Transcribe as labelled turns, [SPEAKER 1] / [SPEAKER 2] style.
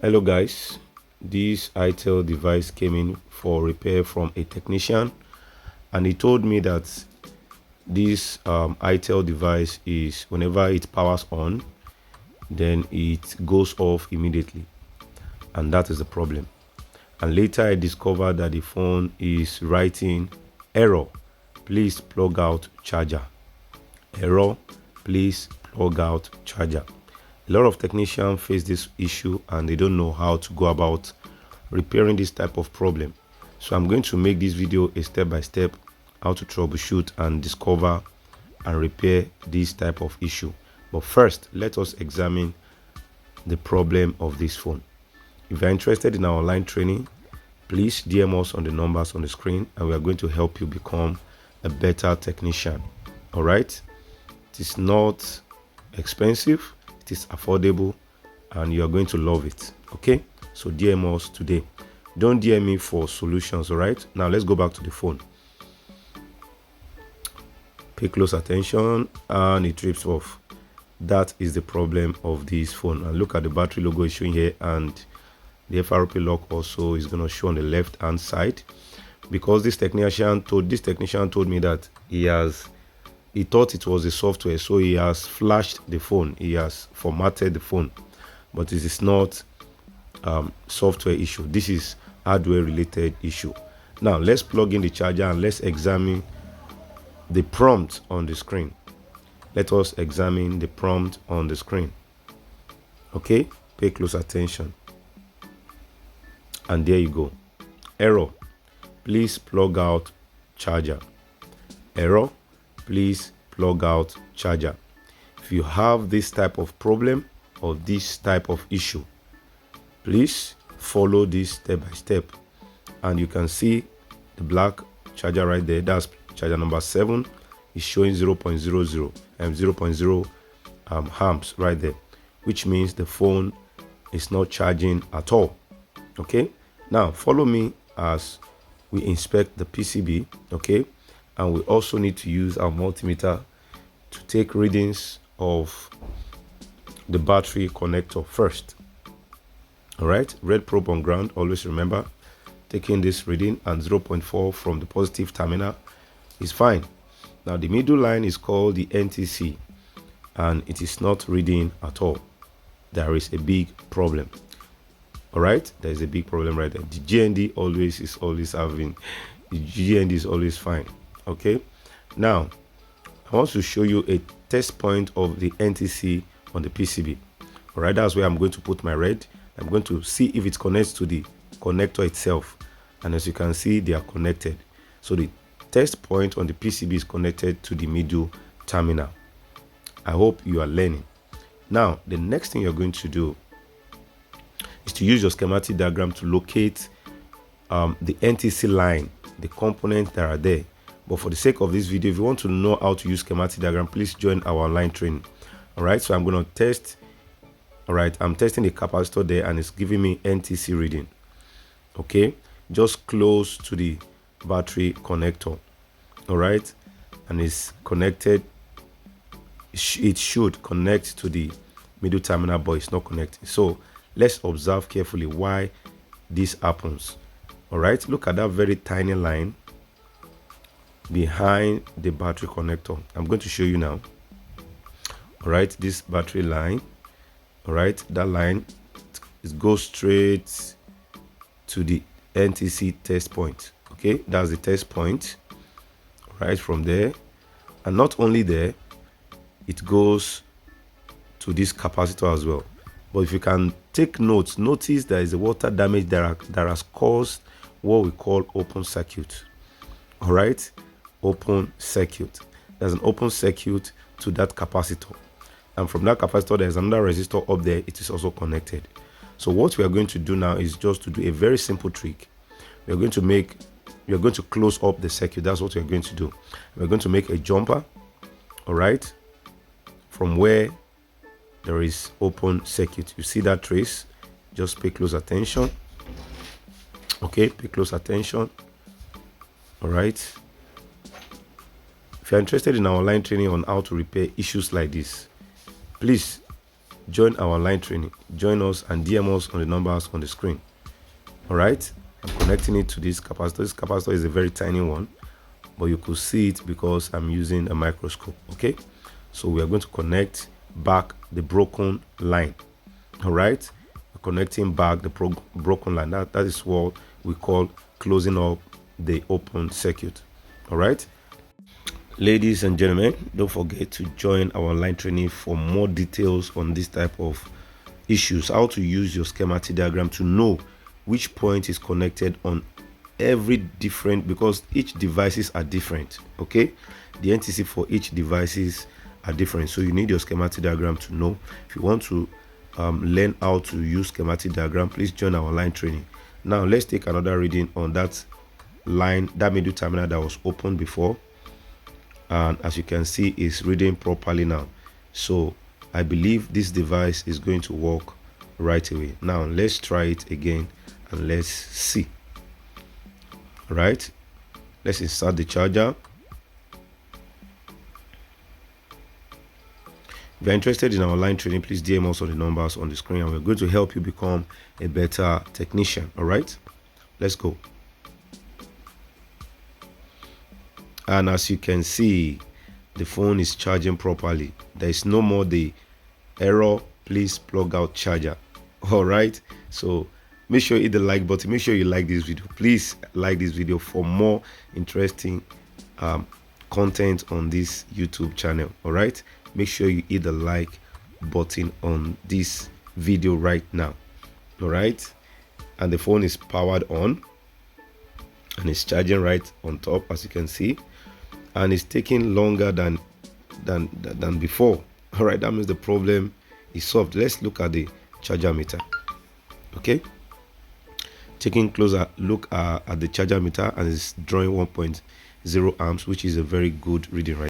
[SPEAKER 1] Hello guys, this Itel device came in for repair from a technician, and he told me that this Itel device is, whenever it powers on, then it goes off immediately, and that is the problem. And later I discovered that the phone is writing error, please plug out charger. Error, please plug out charger. A lot of technicians face this issue and they don't know how to go about repairing this type of problem. So I'm going to make this video a step-by-step how to troubleshoot and discover and repair this type of issue. But first, let us examine the problem of this phone. If you're interested in our online training, please DM us on the numbers on the screen and we are going to help you become a better technician. All right, it is not expensive, it is affordable, and you are going to love it. Okay, so DM us today. Don't DM me for solutions. All right, now let's go back to the phone. Pay close attention, and it trips off. That is the problem of this phone. And look at the battery logo is showing here, and the FRP lock also is going to show on the left hand side, because this technician told me that he thought it was the software, so he has flashed the phone, he has formatted the phone, but it is not software issue. This is hardware related issue. Now let's plug in the charger and let's examine the prompt on the screen. Let us examine the prompt on the screen. Okay, pay close attention. And there you go. Error, please plug out charger. Error, please plug out charger. If you have this type of problem or this type of issue, please follow this step by step, and you can see the black charger right there. That's charger number 7 is showing 0.00 and 0.0 amps right there, which means the phone is not charging at all. Okay, now follow me as we inspect the PCB. Okay, and we also need to use our multimeter to take readings of the battery connector first. All right, red probe on ground, always remember taking this reading, and 0.4 from the positive terminal is fine. Now the middle line is called the NTC, and it is not reading at all. There is a big problem. All right, there is a big problem right there. The GND is always having, the GND is always fine. Okay, now I want to show you a test point of the NTC on the PCB. All right, that's where I'm going to put my red. I'm going to see if it connects to the connector itself, and as you can see, they are connected. So the test point on the PCB is connected to the middle terminal. I hope you are learning. Now the next thing you're going to do is to use your schematic diagram to locate the NTC line, the components that are there. But for the sake of this video, if you want to know how to use schematic diagram, please join our online training. All right, so I'm going to test. All right, I'm testing the capacitor there, and it's giving me NTC reading. Okay, just close to the battery connector. All right, and it's connected. It should connect to the middle terminal, but it's not connecting. So let's observe carefully why this happens. All right, look at that very tiny line behind the battery connector. I'm going to show you now. All right, this battery line, all right, that line, it goes straight to the NTC test point. Okay, that's the test point. Right from there, and not only there, it goes to this capacitor as well. But if you can take notes, notice there is a water damage that has caused what we call open circuit. All right, open circuit. There's an open circuit to that capacitor, and from that capacitor there's another resistor up there. It is also connected. So what we are going to do now is just to do a very simple trick. We are going to close up the circuit. That's what we're going to do. We're going to make a jumper, all right, from where there is open circuit. You see that trace? Just pay close attention. Okay, pay close attention. All right. If you're interested in our online training on how to repair issues like this, please join our online training. Join us and DM us on the numbers on the screen. All right, I'm connecting it to this capacitor. This capacitor is a very tiny one, but you could see it because I'm using a microscope. Okay, so we are going to connect back the broken line. All right, we're connecting back the broken line. That is what we call closing up the open circuit. All right, ladies and gentlemen, don't forget to join our online training for more details on this type of issues, how to use your schematic diagram to know which point is connected on every different, because each devices are different. Okay, the NTC for each devices are different, so you need your schematic diagram to know. If you want to learn how to use schematic diagram, please join our online training. Now let's take another reading on that line, that middle terminal that was open before, and as you can see, it's reading properly now. So I believe this device is going to work right away. Now let's try it again and let's see. All right, let's insert the charger. If you're interested in our online training, please DM us on the numbers on the screen, and we're going to help you become a better technician. All right, let's go. And as you can see, the phone is charging properly. There is no more the error, please plug out charger. All right, so make sure you hit the like button. Make sure you like this video. Please like this video for more interesting content on this YouTube channel. All right, make sure you hit the like button on this video right now. All right, and the phone is powered on and it's charging right on top, as you can see, and it's taking longer than before. All right, that means the problem is solved. Let's look at the charger meter. Okay, taking closer look at the charger meter, and it's drawing 1.0 amps, which is a very good reading right